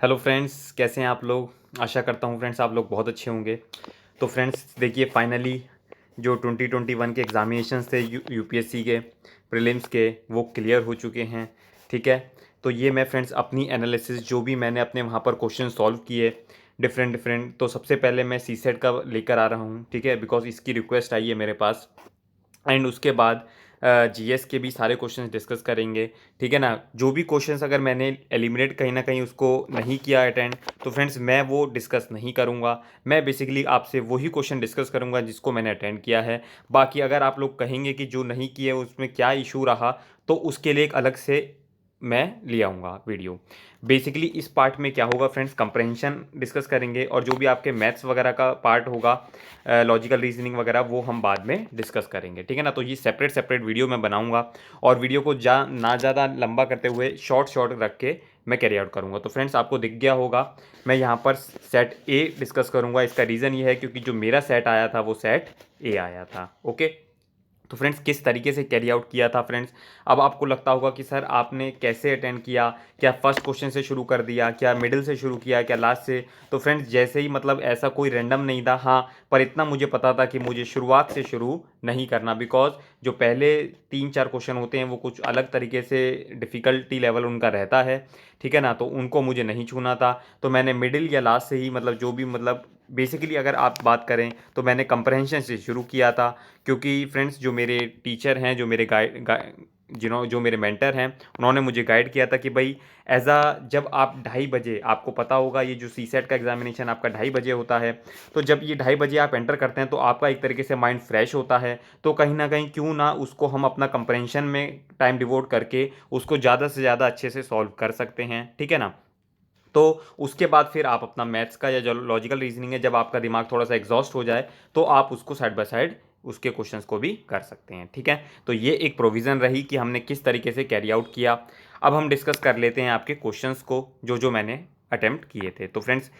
Hello friends, कैसे हैं आप लोग। आशा करता हूँ फ्रेंड्स आप लोग बहुत अच्छे होंगे। तो फ्रेंड्स देखिए, फाइनली जो 2021 के एग्ज़ामिनेशंस थे यूपीएससी के प्रीलिम्स के, वो क्लियर हो चुके हैं। ठीक है, तो ये मैं फ्रेंड्स अपनी एनालिसिस जो भी मैंने अपने वहाँ पर क्वेश्चन सॉल्व किए डिफरेंट डिफरेंट, तो सबसे पहले मैं सीसेट का लेकर आ रहा हूँ। ठीक है, बिकॉज इसकी रिक्वेस्ट आई है मेरे पास। एंड उसके बाद जीएस के भी सारे क्वेश्चंस डिस्कस करेंगे। ठीक है ना, जो भी क्वेश्चंस अगर मैंने एलिमिनेट कहीं ना कहीं उसको नहीं किया अटेंड, तो फ्रेंड्स मैं वो डिस्कस नहीं करूँगा। मैं बेसिकली आपसे वही क्वेश्चन डिस्कस करूँगा जिसको मैंने अटेंड किया है। बाकी अगर आप लोग कहेंगे कि जो नहीं किए उसमें क्या इशू रहा, तो उसके लिए एक अलग से मैं ले आऊँगा वीडियो। बेसिकली इस पार्ट में क्या होगा फ्रेंड्स, कंप्रहेंशन डिस्कस करेंगे, और जो भी आपके मैथ्स वगैरह का पार्ट होगा, लॉजिकल रीजनिंग वगैरह, वो हम बाद में डिस्कस करेंगे। ठीक है ना, तो ये सेपरेट सेपरेट वीडियो मैं बनाऊंगा, और वीडियो को ना ज़्यादा लंबा करते हुए शॉर्ट शॉर्ट रख के मैं कैरी आउट करूंगा। तो फ्रेंड्स आपको दिख गया होगा, मैं यहाँ पर सेट ए डिस्कस करूंगा। इसका रीज़न ये है क्योंकि जो मेरा सेट आया था वो सेट ए आया था। ओके, तो फ्रेंड्स किस तरीके से कैरी आउट किया था फ्रेंड्स। अब आपको लगता होगा कि सर आपने कैसे अटेंड किया, क्या फर्स्ट क्वेश्चन से शुरू कर दिया, क्या मिडिल से शुरू किया, क्या लास्ट से। तो फ्रेंड्स जैसे ही मतलब ऐसा कोई रैंडम नहीं था, हाँ, पर इतना मुझे पता था कि मुझे शुरुआत से शुरू नहीं करना, बिकॉज जो पहले 3-4 क्वेश्चन होते हैं वो कुछ अलग तरीके से डिफ़िकल्टी लेवल उनका रहता है। ठीक है ना, तो उनको मुझे नहीं छूना था। तो मैंने मिडिल या लास्ट से ही, मतलब जो भी, मतलब बेसिकली अगर आप बात करें तो मैंने कंप्रहेंशन से शुरू किया था। क्योंकि फ्रेंड्स जो मेरे टीचर हैं, जो मेरे जो मेरे मेंटर हैं, उन्होंने मुझे गाइड किया था कि भाई एज अ, जब आप 2:30 बजे, आपको पता होगा ये जो सी सेट का एग्जामिनेशन आपका 2:30 बजे होता है, तो जब ये 2:30 बजे आप एंटर करते हैं तो आपका एक तरीके से माइंड फ्रेश होता है। तो कहीं ना कहीं क्यों ना उसको हम अपना कंप्रहेंशन में टाइम डिवोट करके उसको ज़्यादा से ज़्यादा अच्छे से सॉल्व कर सकते हैं। ठीक है ना, तो उसके बाद फिर आप अपना मैथ्स का या जो लॉजिकल रीजनिंग है, जब आपका दिमाग थोड़ा सा एग्जॉस्ट हो जाए, तो आप उसको साइड बाय साइड उसके क्वेश्चंस को भी कर सकते हैं। ठीक है, तो ये एक प्रोविज़न रही कि हमने किस तरीके से कैरी आउट किया। अब हम डिस्कस कर लेते हैं आपके क्वेश्चंस को जो जो मैंने अटेम्प्ट किए थे। तो फ्रेंड्स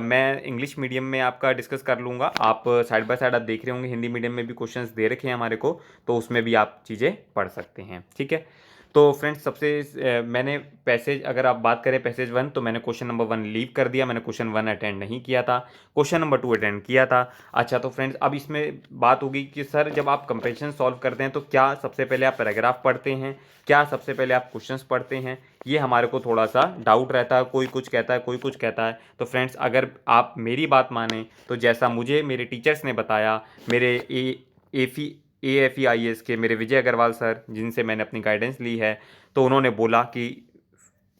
मैं इंग्लिश मीडियम में आपका डिस्कस कर लूँगा। आप साइड बाय साइड आप देख रहे होंगे हिंदी मीडियम में भी क्वेश्चंस दे रखे हैं हमारे को, तो उसमें भी आप चीज़ें पढ़ सकते हैं। ठीक है, तो फ्रेंड्स सबसे मैंने पैसेज, अगर आप बात करें पैसेज 1, तो मैंने क्वेश्चन नंबर 1 लीव कर दिया। मैंने क्वेश्चन 1 अटेंड नहीं किया था, क्वेश्चन नंबर 2 अटेंड किया था। अच्छा, तो फ्रेंड्स अब इसमें बात होगी कि सर जब आप कंप्रेशन सॉल्व करते हैं तो क्या सबसे पहले आप पैराग्राफ पढ़ते हैं, क्या सबसे पहले आप क्वेश्चंस पढ़ते हैं, ये हमारे को थोड़ा सा डाउट रहता है। कोई कुछ कहता है, कोई कुछ कहता है। तो फ्रेंड्स अगर आप मेरी बात माने, तो जैसा मुझे मेरे टीचर्स ने बताया, मेरे AFE IAS के मेरे विजय अग्रवाल सर, जिनसे मैंने अपनी गाइडेंस ली है, तो उन्होंने बोला कि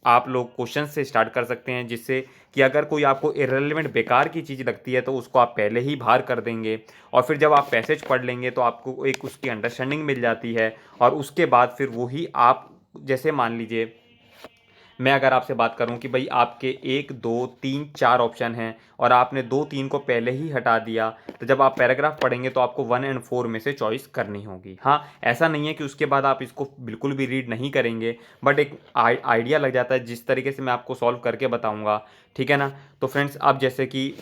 आप लोग क्वेश्चन से स्टार्ट कर सकते हैं, जिससे कि अगर कोई आपको इररिलेवेंट बेकार की चीज़ लगती है तो उसको आप पहले ही बाहर कर देंगे, और फिर जब आप पैसेज पढ़ लेंगे तो आपको एक उसकी अंडरस्टैंडिंग मिल जाती है। और उसके बाद फिर वही आप, जैसे मान लीजिए मैं अगर आपसे बात करूं कि भाई आपके 1 2 3 4 ऑप्शन हैं और आपने 2 3 को पहले ही हटा दिया, तो जब आप पैराग्राफ पढ़ेंगे तो आपको 1 और 4 में से चॉइस करनी होगी। हाँ, ऐसा नहीं है कि उसके बाद आप इसको बिल्कुल भी रीड नहीं करेंगे, बट एक आइडिया लग जाता है जिस तरीके से मैं आपको सॉल्व करके बताऊंगा। ठीक है ना, तो फ्रेंड्स अब जैसे कि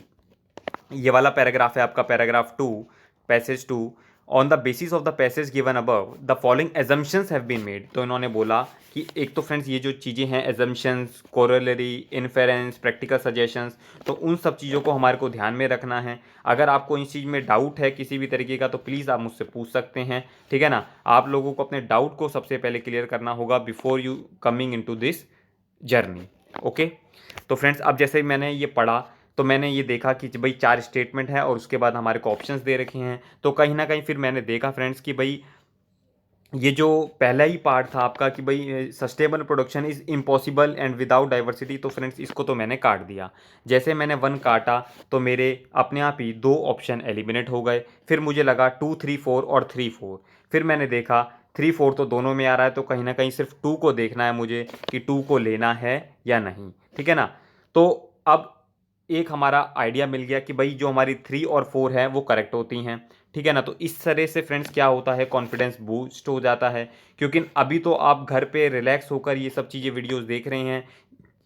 ये वाला पैराग्राफ है आपका, paragraph 2, passage 2। On the basis of the passage given above the following assumptions have been made. तो इन्होंने बोला कि एक तो फ्रेंड्स ये जो चीज़ें हैं, assumptions, corollary, inference, practical suggestions, तो उन सब चीज़ों को हमारे को ध्यान में रखना है। अगर आपको इस चीज़ में डाउट है किसी भी तरीके का, तो प्लीज़ आप मुझसे पूछ सकते हैं। ठीक है ना, आप लोगों को अपने डाउट को सबसे पहले क्लियर करना होगा before you coming into this journey. Okay, तो फ्रेंड्स अब जैसे ही मैंने ये पढ़ा, तो मैंने ये देखा कि भाई 4 स्टेटमेंट है और उसके बाद हमारे को ऑप्शंस दे रखे हैं। तो कहीं ना कहीं फिर मैंने देखा फ्रेंड्स कि भाई ये जो पहला ही पार्ट था आपका कि भाई sustainable production is impossible and without diversity, तो फ्रेंड्स इसको तो मैंने काट दिया। जैसे मैंने 1 काटा तो मेरे अपने आप ही 2 ऑप्शन एलिमिनेट हो गए। फिर मुझे लगा 2 3 4 और 3 4। फिर मैंने देखा 3 4 तो दोनों में आ रहा है, तो कहीं ना कहीं सिर्फ 2 को देखना है मुझे कि 2 को लेना है या नहीं। ठीक है ना, तो अब एक हमारा आइडिया मिल गया कि भाई जो हमारी 3 और 4 है वो करेक्ट होती हैं। ठीक है ना, तो इस तरह से फ्रेंड्स क्या होता है, कॉन्फिडेंस बूस्ट हो जाता है। क्योंकि अभी तो आप घर पे रिलैक्स होकर ये सब चीज़ें वीडियोस देख रहे हैं,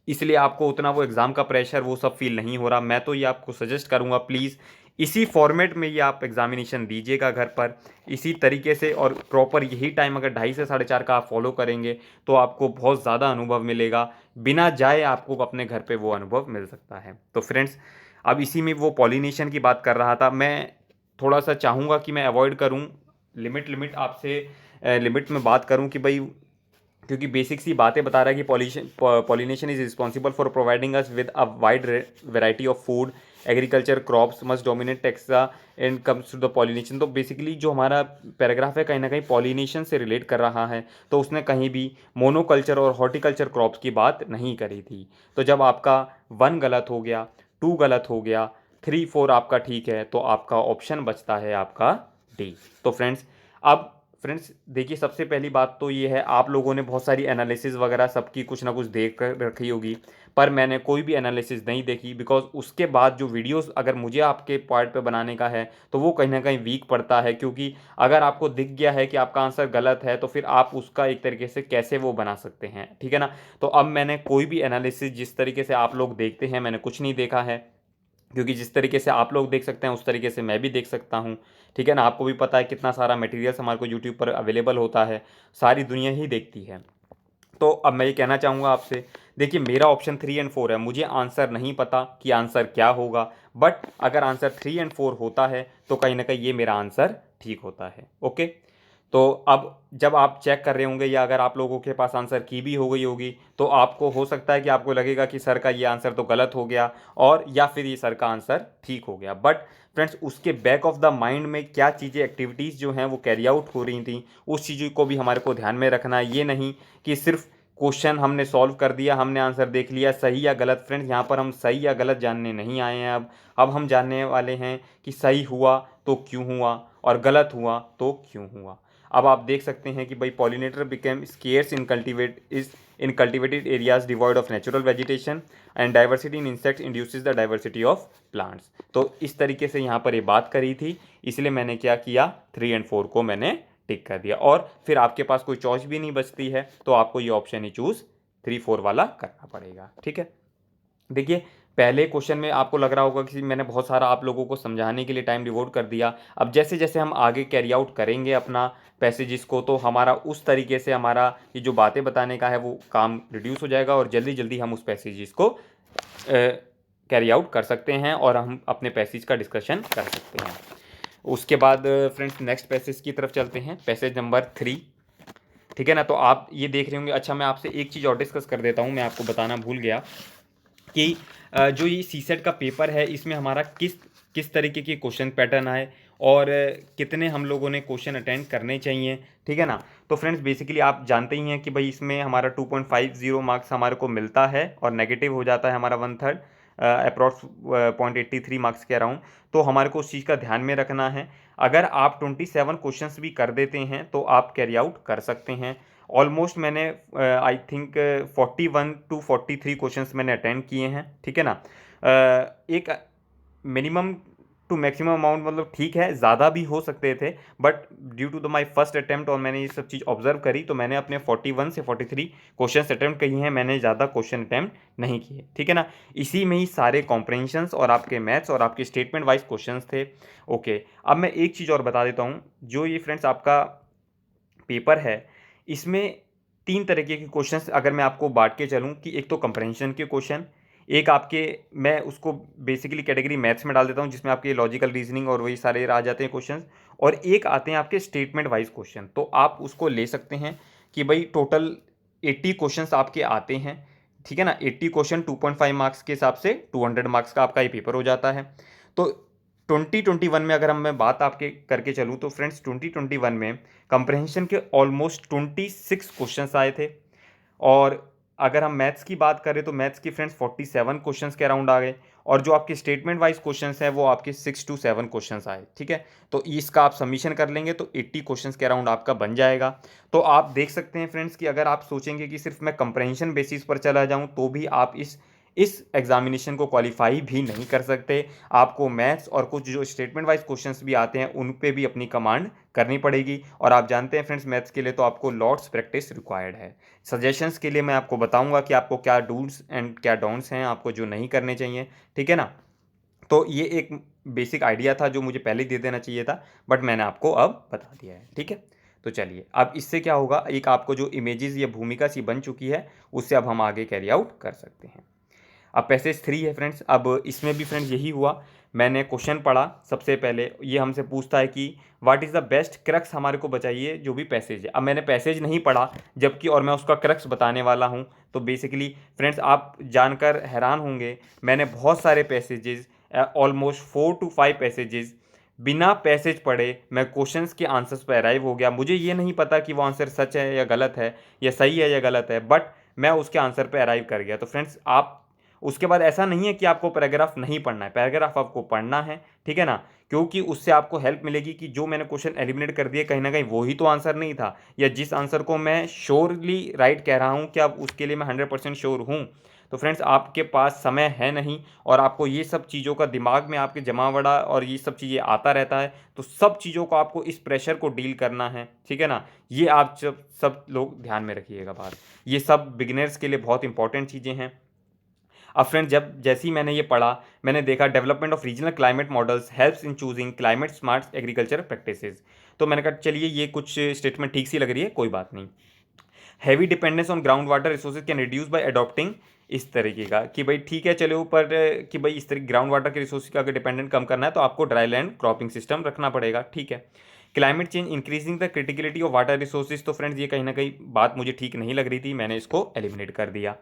इसलिए आपको उतना वो एग्ज़ाम का प्रेशर वो सब फील नहीं हो रहा। मैं तो ये आपको सजेस्ट करूँगा, प्लीज़ इसी फॉर्मेट में ये आप एग्जामिनेशन दीजिएगा घर पर इसी तरीके से, और प्रॉपर यही टाइम अगर 2:30 से 4:30 का आप फॉलो करेंगे तो आपको बहुत ज़्यादा अनुभव मिलेगा, बिना जाए आपको अपने घर पे वो अनुभव मिल सकता है। तो फ्रेंड्स, अब इसी में वो पॉलिनेशन की बात कर रहा था, मैं थोड़ा सा चाहूँगा कि मैं अवॉइड करूँ, लिमिट लिमिट आपसे लिमिट में बात करूँ कि भाई, क्योंकि बेसिक सी बातें बता रहा है कि pollination is responsible for providing us with a wide variety of food, agriculture crops must dominate taxa and comes to the pollination. तो बेसिकली जो हमारा पैराग्राफ है कहीं ना कहीं पॉलिनेशन से रिलेट कर रहा है, तो उसने कहीं भी मोनोकल्चर और हॉर्टिकल्चर क्रॉप्स की बात नहीं करी थी। तो जब आपका 1 गलत हो गया, 2 गलत हो गया, 3 4 आपका ठीक है, तो आपका ऑप्शन बचता है आपका डी। तो फ्रेंड्स, अब फ्रेंड्स देखिए, सबसे पहली बात तो ये है, आप लोगों ने बहुत सारी एनालिसिस वगैरह सबकी कुछ ना कुछ देख कर रखी होगी, पर मैंने कोई भी एनालिसिस नहीं देखी, बिकॉज उसके बाद जो वीडियोस अगर मुझे आपके पार्ट पे बनाने का है तो वो कहीं ना कहीं वीक पड़ता है, क्योंकि अगर आपको दिख गया है कि आपका आंसर गलत है तो फिर आप उसका एक तरीके से कैसे वो बना सकते हैं, ठीक है ना। तो अब मैंने कोई भी एनालिसिस जिस तरीके से आप लोग देखते हैं मैंने कुछ नहीं देखा है, क्योंकि जिस तरीके से आप लोग देख सकते हैं उस तरीके से मैं भी देख सकता हूँ, ठीक है ना। आपको भी पता है कितना सारा मटेरियल्स हमारे को यूट्यूब पर अवेलेबल होता है, सारी दुनिया ही देखती है। तो अब मैं ये कहना चाहूँगा आपसे, देखिए मेरा ऑप्शन 3 और 4 है, मुझे आंसर नहीं पता कि आंसर क्या होगा, बट अगर आंसर 3 और 4 होता है तो कहीं ना कहीं ये मेरा आंसर ठीक होता है। ओके, तो अब जब आप चेक कर रहे होंगे या अगर आप लोगों के पास आंसर की भी हो गई होगी, तो आपको हो सकता है कि आपको लगेगा कि सर का ये आंसर तो गलत हो गया, और या फिर ये सर का आंसर ठीक हो गया। बट फ्रेंड्स, उसके बैक ऑफ द माइंड में क्या चीज़ें, एक्टिविटीज़ जो हैं वो कैरी आउट हो रही थी, उस चीज़ों को भी हमारे को ध्यान में रखना है। ये नहीं कि सिर्फ क्वेश्चन हमने सॉल्व कर दिया, हमने आंसर देख लिया सही या गलत। फ्रेंड्स, यहाँ पर हम सही या गलत जानने नहीं आए हैं। अब हम जानने वाले हैं कि सही हुआ तो क्यों हुआ और गलत हुआ तो क्यों हुआ। अब आप देख सकते हैं कि भाई pollinator became scares in cultivated areas devoid of natural vegetation and diversity in insects induces the diversity of plants. तो इस तरीके से यहाँ पर ये बात करी थी, इसलिए मैंने क्या किया, 3 और 4 को मैंने टिक कर दिया। और फिर आपके पास कोई चॉइस भी नहीं बचती है, तो आपको ये ऑप्शन ही चूज 3 4 वाला करना पड़ेगा, ठीक है। देखिए, पहले क्वेश्चन में आपको लग रहा होगा कि मैंने बहुत सारा आप लोगों को समझाने के लिए टाइम डिवोट कर दिया। अब जैसे जैसे हम आगे कैरी आउट करेंगे अपना पैसेजेस को, तो हमारा उस तरीके से हमारा ये जो बातें बताने का है वो काम रिड्यूस हो जाएगा, और जल्दी जल्दी हम उस पैसेजेस को कैरी आउट कर सकते हैं और हम अपने पैसेज का डिस्कशन कर सकते हैं। उसके बाद फ्रेंड्स नेक्स्ट पैसेज की तरफ चलते हैं, पैसेज नंबर 3, ठीक है ना। तो आप ये देख रहे होंगे, अच्छा मैं आपसे एक चीज़ और डिस्कस कर देता हूँ, मैं आपको बताना भूल गया कि जो ये सीसेट का पेपर है इसमें हमारा किस किस तरीके के क्वेश्चन पैटर्न आए और कितने हम लोगों ने क्वेश्चन अटेंड करने चाहिए, ठीक है ना। तो फ्रेंड्स बेसिकली आप जानते ही हैं कि भाई इसमें हमारा 2.50 मार्क्स हमारे को मिलता है और नेगेटिव हो जाता है हमारा 1/3 अप्रॉक्स 0.83 मार्क्स के अराउंड। तो हमारे को उस चीज़ का ध्यान में रखना है। अगर आप 27 क्वेश्चंस भी कर देते हैं तो आप कैरी आउट कर सकते हैं। ऑलमोस्ट मैंने आई थिंक 41 to 43 क्वेश्चंस मैंने अटेंड किए हैं, ठीक है ना। एक मिनिमम टू मैक्सिमम अमाउंट, मतलब ठीक है ज़्यादा भी हो सकते थे, but due to the my first attempt और मैंने ये सब चीज़ ऑब्जर्व करी, तो मैंने अपने 41 से 43 क्वेश्चन अटैम्प्ट किए हैं, मैंने ज़्यादा क्वेश्चन अटैम्प्ट नहीं किए, ठीक है ना। इसी में ही सारे कॉम्प्रहेंशंस और आपके मैथ्स और आपके स्टेटमेंट वाइज क्वेश्चंस थे। ओके, अब मैं एक चीज़ और बता देता हूँ, जो ये फ्रेंड्स आपका पेपर है इसमें 3 तरीके के क्वेश्चंस अगर मैं आपको बांट के चलूँ, कि एक तो कंप्रहेंशन के क्वेश्चन, एक आपके, मैं उसको बेसिकली कैटेगरी मैथ्स में डाल देता हूँ जिसमें आपके लॉजिकल रीजनिंग और वही सारे आ जाते हैं क्वेश्चंस, और एक आते हैं आपके स्टेटमेंट वाइज क्वेश्चन। तो आप उसको ले सकते हैं कि भाई टोटल 80 क्वेश्चंस आपके आते हैं, ठीक है ना। 80 क्वेश्चन 2.5 मार्क्स के हिसाब से 200 मार्क्स का आपका ये पेपर हो जाता है। तो 2021 में अगर हम मैं बात आपके करके चलूँ तो फ्रेंड्स 2021 में कंप्रहेंशन के ऑलमोस्ट 26 क्वेश्चंस आए थे, और अगर हम मैथ्स की बात करें तो मैथ्स की फ्रेंड्स 47 क्वेश्चंस के अराउंड आ गए, और जो आपके स्टेटमेंट वाइज क्वेश्चंस हैं वो आपके 6 to 7 क्वेश्चंस आए, ठीक है। तो इसका आप सबमिशन कर लेंगे तो 80 क्वेश्चंस के अराउंड आपका बन जाएगा। तो आप देख सकते हैं फ्रेंड्स कि अगर आप सोचेंगे कि सिर्फ मैं कंप्रहेंशन बेसिस पर चला जाऊं तो भी आप इस एग्जामिनेशन को क्वालिफाई भी नहीं कर सकते। आपको मैथ्स और कुछ जो स्टेटमेंट वाइज क्वेश्चंस भी आते हैं उन पे भी अपनी कमांड करनी पड़ेगी, और आप जानते हैं फ्रेंड्स मैथ्स के लिए तो आपको लॉट्स प्रैक्टिस रिक्वायर्ड है। सजेशंस के लिए मैं आपको बताऊंगा कि आपको क्या डूज एंड क्या डोंट्स हैं, आपको जो नहीं करने चाहिए, ठीक है ना। तो ये एक बेसिक आइडिया था जो मुझे पहले ही दे देना चाहिए था, बट मैंने आपको अब बता दिया है। ठीक है, तो चलिए अब इससे क्या होगा, एक आपको जो इमेजेस या भूमिका सी बन चुकी है उससे अब हम आगे कैरी आउट कर सकते हैं। अब पैसेज 3 है फ्रेंड्स। अब इसमें भी फ्रेंड्स यही हुआ, मैंने क्वेश्चन पढ़ा। सबसे पहले ये हमसे पूछता है कि what is the best crux, हमारे को बताइए जो भी पैसेज है। अब मैंने पैसेज नहीं पढ़ा जबकि, और मैं उसका क्रक्स बताने वाला हूँ। तो बेसिकली फ्रेंड्स आप जानकर हैरान होंगे, मैंने बहुत सारे पैसेजेस, ऑलमोस्ट 4 to 5 पैसेजेस बिना पैसेज पढ़े मैं क्वेश्चंस के आंसर्स पर अराइव हो गया। मुझे ये नहीं पता कि वो आंसर सच है या गलत है, या सही है या गलत है, बट मैं उसके आंसर पे अराइव कर गया। तो फ्रेंड्स आप उसके बाद ऐसा नहीं है कि आपको पैराग्राफ नहीं पढ़ना है, पैराग्राफ आपको पढ़ना है, ठीक है ना, क्योंकि उससे आपको हेल्प मिलेगी कि जो मैंने क्वेश्चन एलिमिनेट कर दिए कहीं ना कहीं वही तो आंसर नहीं था, या जिस आंसर को मैं श्योरली राइट कह रहा हूँ, क्या उसके लिए मैं 100% श्योर हूँ। तो फ्रेंड्स आपके पास समय है नहीं, और आपको ये सब चीज़ों का दिमाग में आपके जमावड़ा और ये सब चीज़ें आता रहता है, तो सब चीज़ों को आपको इस प्रेशर को डील करना है, ठीक है ना। ये आप सब लोग ध्यान में रखिएगा बात, ये सब बिगिनर्स के लिए बहुत इंपॉर्टेंट चीज़ें हैं। अब फ्रेंड जब जैसे ही मैंने ये पढ़ा, मैंने देखा development of regional climate models helps in choosing climate smart agriculture practices. तो मैंने कहा चलिए ये कुछ स्टेटमेंट ठीक सी लग रही है, कोई बात नहीं। Heavy dependence on ground water resources can reduce by adopting, इस तरीके का कि भाई ठीक है चलो, ऊपर कि भाई इस तरह ग्राउंड वाटर के रिसोर्स का अगर डिपेंडेंट कम करना है तो आपको ड्राई लैंड क्रॉपिंग सिस्टम रखना पड़ेगा, ठीक है। Climate change increasing the criticality of water resources, तो फ्रेंड्स ये कहीं ना कहीं बात मुझे ठीक नहीं लग रही थी, मैंने इसको एलिमिनेट कर दिया।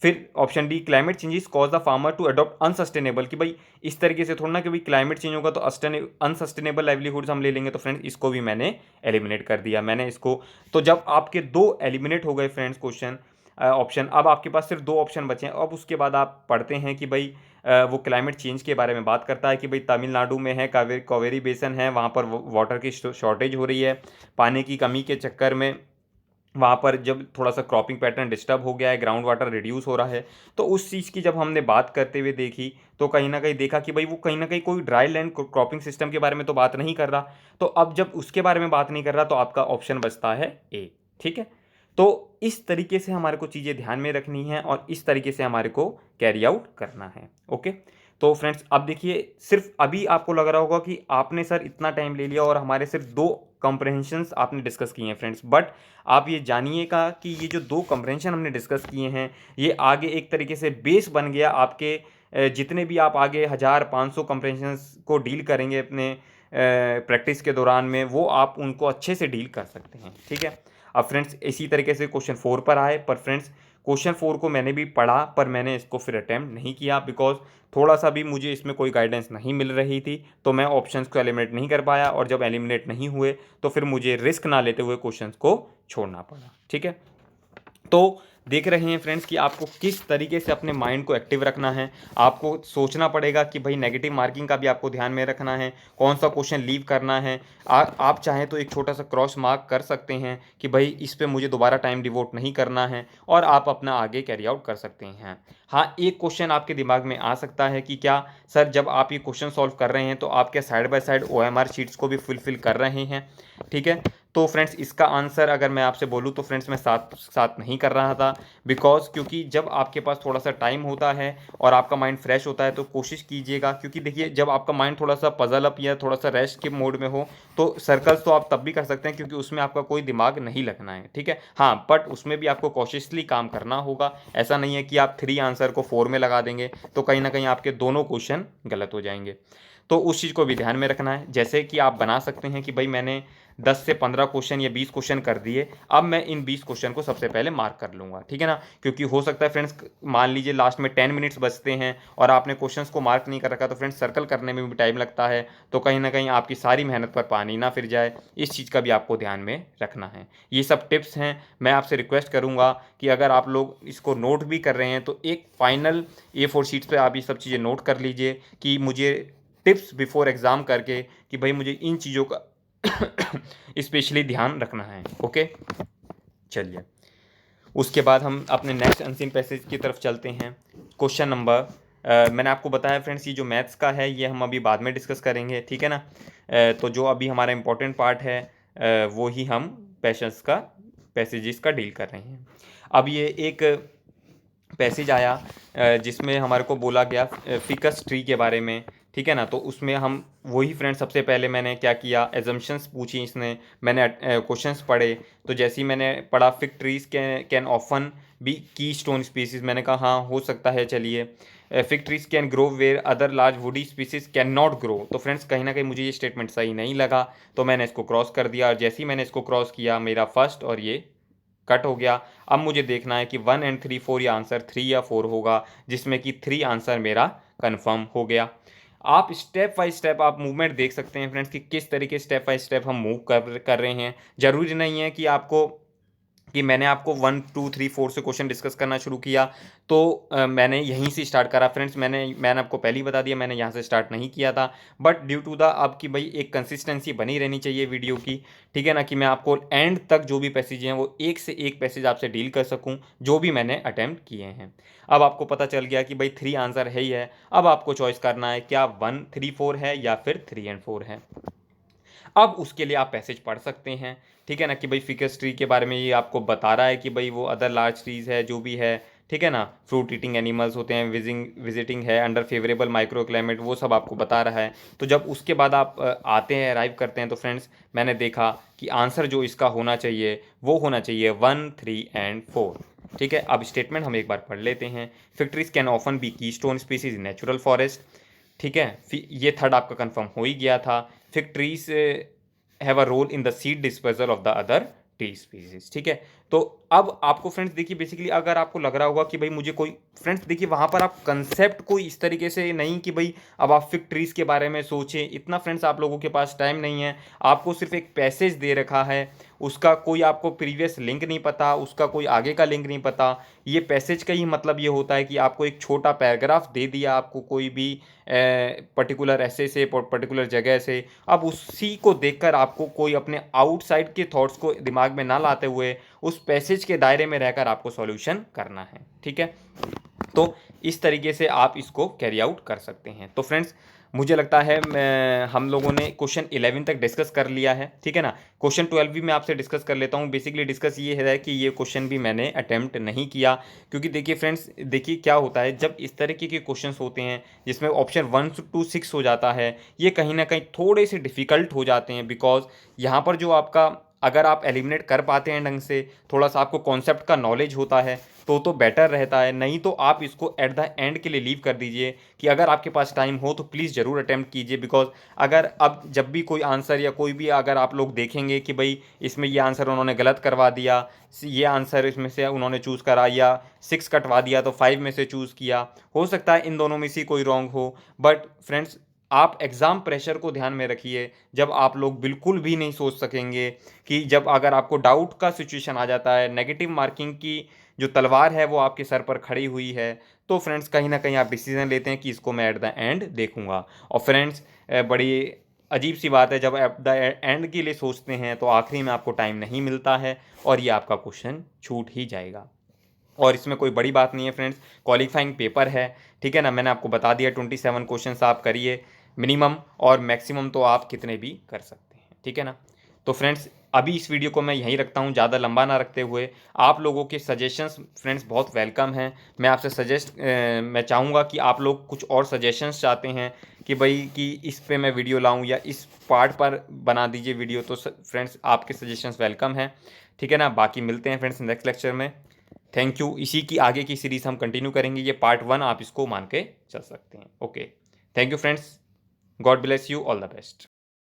फिर option D, climate changes cause the farmer to adopt unsustainable, कि भाई इस तरीके से थोड़ा ना कि भाई क्लाइमेट चेंज होगा तो अनसस्टेनेबल लाइवलीहुड्स हम ले लेंगे, तो फ्रेंड्स इसको भी मैंने एलिमिनेट कर दिया। मैंने इसको, तो जब आपके दो एलिमिनेट हो गए फ्रेंड्स क्वेश्चन ऑप्शन, अब आपके पास सिर्फ दो ऑप्शन बचे हैं। अब उसके बाद आप पढ़ते हैं कि भाई वो क्लाइमेट चेंज के बारे में बात करता है कि भाई तमिलनाडु में है कावेरी बेसन है, वहाँ पर वाटर की शॉर्टेज हो रही है, पानी की कमी के चक्कर में वहाँ पर जब थोड़ा सा क्रॉपिंग पैटर्न डिस्टर्ब हो गया है, ग्राउंड वाटर रिड्यूस हो रहा है। तो उस चीज़ की जब हमने बात करते हुए देखी, तो कहीं ना कहीं देखा कि भाई वो कहीं ना कहीं कोई ड्राई लैंड क्रॉपिंग सिस्टम के बारे में तो बात नहीं कर रहा। तो अब जब उसके बारे में बात नहीं कर रहा तो आपका ऑप्शन बचता है ए, ठीक है। तो इस तरीके से हमारे को चीज़ें ध्यान में रखनी है और इस तरीके से हमारे को कैरी आउट करना है, ओके। तो फ्रेंड्स अब देखिए, सिर्फ अभी आपको लग रहा होगा कि आपने सर इतना टाइम ले लिया और हमारे सिर्फ दो कॉम्प्रहेंशंस आपने डिस्कस किए हैं फ्रेंड्स, बट आप ये जानिएगा कि ये जो दो कॉम्प्रहेंशन हमने डिस्कस किए हैं, ये आगे एक तरीके से बेस बन गया आपके जितने भी आप आगे 1500 कॉम्प्रहेंशंस को डील करेंगे अपने प्रैक्टिस के दौरान में, वो आप उनको अच्छे से डील कर सकते हैं, ठीक है। अब फ्रेंड्स इसी तरीके से क्वेश्चन 4 पर आए, पर फ्रेंड्स क्वेश्चन 4 को मैंने भी पढ़ा पर मैंने इसको फिर अटैम्प्ट नहीं किया, बिकॉज थोड़ा सा भी मुझे इसमें कोई गाइडेंस नहीं मिल रही थी, तो मैं ऑप्शंस को एलिमिनेट नहीं कर पाया, और जब एलिमिनेट नहीं हुए तो फिर मुझे रिस्क ना लेते हुए क्वेश्चंस को छोड़ना पड़ा, ठीक है। तो देख रहे हैं फ्रेंड्स कि आपको किस तरीके से अपने माइंड को एक्टिव रखना है। आपको सोचना पड़ेगा कि भाई नेगेटिव मार्किंग का भी आपको ध्यान में रखना है, कौन सा क्वेश्चन लीव करना है। आप चाहें तो एक छोटा सा क्रॉस मार्क कर सकते हैं कि भाई इस पे मुझे दोबारा टाइम डिवोट नहीं करना है, और आप अपना आगे कैरी आउट कर सकते हैं। हाँ, एक क्वेश्चन आपके दिमाग में आ सकता है कि क्या सर जब आप ये क्वेश्चन सॉल्व कर रहे हैं तो आप क्या side by side OMR sheets को भी फुलफिल कर रहे हैं, ठीक है। तो फ्रेंड्स इसका आंसर अगर मैं आपसे बोलूँ तो फ्रेंड्स मैं साथ साथ नहीं कर रहा था, बिकॉज क्योंकि जब आपके पास थोड़ा सा टाइम होता है और आपका माइंड फ्रेश होता है तो कोशिश कीजिएगा, क्योंकि देखिए जब आपका माइंड थोड़ा सा पजल अप या थोड़ा सा रेस्ट के मोड में हो तो सर्कल्स तो आप तब भी कर सकते हैं, क्योंकि उसमें आपका कोई दिमाग नहीं लगना है, ठीक है। हाँ, बट उसमें भी आपको कॉशियसली काम करना होगा। ऐसा नहीं है कि आप 3 आंसर को 4 में लगा देंगे तो कहीं ना कहीं आपके दोनों क्वेश्चन गलत हो जाएंगे। तो उस चीज़ को भी ध्यान में रखना है। जैसे कि आप बना सकते हैं कि भाई मैंने 10 से 15 क्वेश्चन या 20 क्वेश्चन कर दिए, अब मैं इन 20 क्वेश्चन को सबसे पहले मार्क कर लूँगा, ठीक है ना। क्योंकि हो सकता है फ्रेंड्स मान लीजिए लास्ट में 10 मिनट्स बचते हैं और आपने क्वेश्चंस को मार्क नहीं कर रखा, तो फ्रेंड्स सर्कल करने में भी टाइम लगता है, तो कहीं ना कहीं आपकी सारी मेहनत पर पानी ना फिर जाए। इस चीज़ का भी आपको ध्यान में रखना है। ये सब टिप्स हैं। मैं आपसे रिक्वेस्ट करूँगा कि अगर आप लोग इसको नोट भी कर रहे हैं तो एक फाइनल A4 शीट्स पर आप ये सब चीज़ें नोट कर लीजिए कि मुझे टिप्स बिफोर एग्ज़ाम करके कि भाई मुझे इन चीज़ों का स्पेशली ध्यान रखना है, ओके। चलिए उसके बाद हम अपने नेक्स्ट अनसीन पैसेज की तरफ चलते हैं। क्वेश्चन नंबर मैंने आपको बताया फ्रेंड्स, ये जो मैथ्स का है ये हम अभी बाद में डिस्कस करेंगे, ठीक है ना। तो जो अभी हमारा इंपॉर्टेंट पार्ट है वो ही हम पैसेजेस का डील कर रहे हैं। अब ये एक पैसेज आया जिसमें हमारे को बोला गया फिकस ट्री के बारे में, ठीक है ना। तो उसमें हम वही फ्रेंड्स सबसे पहले मैंने क्या किया, एजम्पशंस पूछी इसने, मैंने क्वेश्चंस पढ़े। तो जैसे ही मैंने पढ़ा fig trees can often be keystone species, मैंने कहा हाँ हो सकता है, चलिए। Fig trees can grow where other large woody species can not grow. तो फ्रेंड्स कहीं ना कहीं मुझे ये स्टेटमेंट सही नहीं लगा, तो मैंने इसको क्रॉस कर दिया, और जैसे ही मैंने इसको क्रॉस किया मेरा फर्स्ट और ये कट हो गया। अब मुझे देखना है कि 1 and 3 4 या आंसर 3 या 4 होगा, जिसमें कि 3 आंसर मेरा कन्फर्म हो गया। आप स्टेप बाय स्टेप आप मूवमेंट देख सकते हैं फ्रेंड्स कि किस तरीके स्टेप बाय स्टेप हम मूव कर रहे हैं। ज़रूरी नहीं है कि मैंने आपको 1 2 3 4 से क्वेश्चन डिस्कस करना शुरू किया तो मैंने यहीं से स्टार्ट करा फ्रेंड्स। मैंने आपको पहले ही बता दिया, मैंने यहाँ से स्टार्ट नहीं किया था, बट ड्यू टू द आपकी भाई एक कंसिस्टेंसी बनी रहनी चाहिए वीडियो की, ठीक है ना, कि मैं आपको एंड तक जो भी पैसेज हैं वो एक से एक पैसेज आपसे डील कर सकूँ, जो भी मैंने अटैम्प्ट किए हैं। अब आपको पता चल गया कि भाई 3 आंसर है ही है। अब आपको चॉइस करना है क्या 1 3 4 है या फिर 3 and 4 है। अब उसके लिए आप पैसेज पढ़ सकते हैं, ठीक है ना, कि भाई फिकस ट्री के बारे में ये आपको बता रहा है कि भाई वो अदर लार्ज ट्रीज है जो भी है, ठीक है ना, फ्रूट ईटिंग एनिमल्स होते हैं, विजिटिंग है अंडर फेवरेबल माइक्रो क्लाइमेट, वो सब आपको बता रहा है। तो जब उसके बाद आप आते हैं, अराइव करते हैं, तो फ्रेंड्स मैंने देखा कि आंसर जो इसका होना चाहिए वो होना चाहिए 1 3 and 4। ठीक है, अब स्टेटमेंट हम एक बार पढ़ लेते हैं। Fig trees can often be keystone species in natural forest, ठीक है, ये थर्ड आपका कंफर्म हो ही गया था। Fig trees have a role in the seed dispersal of the other tree species, ठीक है। तो अब आपको फ्रेंड्स देखिए, बेसिकली अगर आपको लग रहा होगा कि भाई मुझे कोई, फ्रेंड्स देखिए वहाँ पर आप कंसेप्ट कोई इस तरीके से नहीं कि भाई अब आप फिग ट्रीज के बारे में सोचें, इतना फ्रेंड्स आप लोगों के पास टाइम नहीं है। आपको सिर्फ एक पैसेज दे रखा है, उसका कोई आपको प्रीवियस लिंक नहीं पता, उसका कोई आगे का लिंक नहीं पता। ये पैसेज का ही मतलब ये होता है कि आपको एक छोटा पैराग्राफ दे दिया आपको कोई भी पर्टिकुलर ऐसे से पर्टिकुलर जगह से, अब उसी को देखकर आपको कोई अपने आउटसाइड के थॉट्स को दिमाग में ना लाते हुए उस पैसेज के दायरे में रहकर आपको सॉल्यूशन करना है, ठीक है। तो इस तरीके से आप इसको कैरी आउट कर सकते हैं। तो फ्रेंड्स मुझे लगता है हम लोगों ने क्वेश्चन 11 तक डिस्कस कर लिया है, ठीक है ना। क्वेश्चन 12 भी मैं आपसे डिस्कस कर लेता हूँ। बेसिकली डिस्कस ये है कि ये क्वेश्चन भी मैंने अटेम्प्ट नहीं किया, क्योंकि देखिए फ्रेंड्स, देखिए क्या होता है जब इस तरीके के क्वेश्चंस होते हैं जिसमें ऑप्शन 1 to 6 हो जाता है, ये कहीं ना कहीं थोड़े से डिफ़िकल्ट हो जाते हैं, बिकॉज यहाँ पर जो आपका, अगर आप एलिमिनेट कर पाते हैं ढंग से, थोड़ा सा आपको कॉन्सेप्ट का नॉलेज होता है तो बेटर रहता है। नहीं तो आप इसको एट द एंड के लिए लीव कर दीजिए, कि अगर आपके पास टाइम हो तो प्लीज़ ज़रूर अटेम्प्ट कीजिए। बिकॉज अगर अब जब भी कोई आंसर या कोई भी अगर आप लोग देखेंगे कि भाई इसमें ये आंसर उन्होंने गलत करवा दिया, ये आंसर इसमें से उन्होंने चूज़ करा, या 6 कटवा दिया तो 5 में से चूज़ किया, हो सकता है इन दोनों में से कोई रॉन्ग हो। बट फ्रेंड्स आप एग्ज़ाम प्रेशर को ध्यान में रखिए, जब आप लोग बिल्कुल भी नहीं सोच सकेंगे, कि जब अगर आपको डाउट का सिचुएशन आ जाता है, नेगेटिव मार्किंग की जो तलवार है वो आपके सर पर खड़ी हुई है, तो फ्रेंड्स कहीं ना कहीं आप डिसीजन लेते हैं कि इसको मैं एट द एंड देखूंगा। और फ्रेंड्स बड़ी अजीब सी बात है, जब एट द एंड के लिए सोचते हैं तो आखिरी में आपको टाइम नहीं मिलता है और ये आपका क्वेश्चन छूट ही जाएगा। और इसमें कोई बड़ी बात नहीं है फ्रेंड्स, क्वालिफाइंग पेपर है, ठीक है ना। मैंने आपको बता दिया 27 क्वेश्चन आप करिए मिनिमम, और मैक्सिमम तो आप कितने भी कर सकते हैं, ठीक है ना। तो फ्रेंड्स अभी इस वीडियो को मैं यहीं रखता हूँ, ज़्यादा लंबा ना रखते हुए। आप लोगों के सजेशंस फ्रेंड्स बहुत वेलकम हैं। मैं आपसे मैं चाहूँगा कि आप लोग कुछ और सजेशंस चाहते हैं कि भाई कि इस पे मैं वीडियो लाऊं या इस पार्ट पर बना दीजिए वीडियो, तो फ्रेंड्स आपके सजेशंस वेलकम हैं, ठीक है ना। बाकी मिलते हैं फ्रेंड्स नेक्स्ट लेक्चर में। Thank you. इसी की आगे की सीरीज़ हम कंटिन्यू करेंगे, ये पार्ट 1 आप इसको मान के चल सकते हैं। Okay, thank you friends, God bless you, all the best.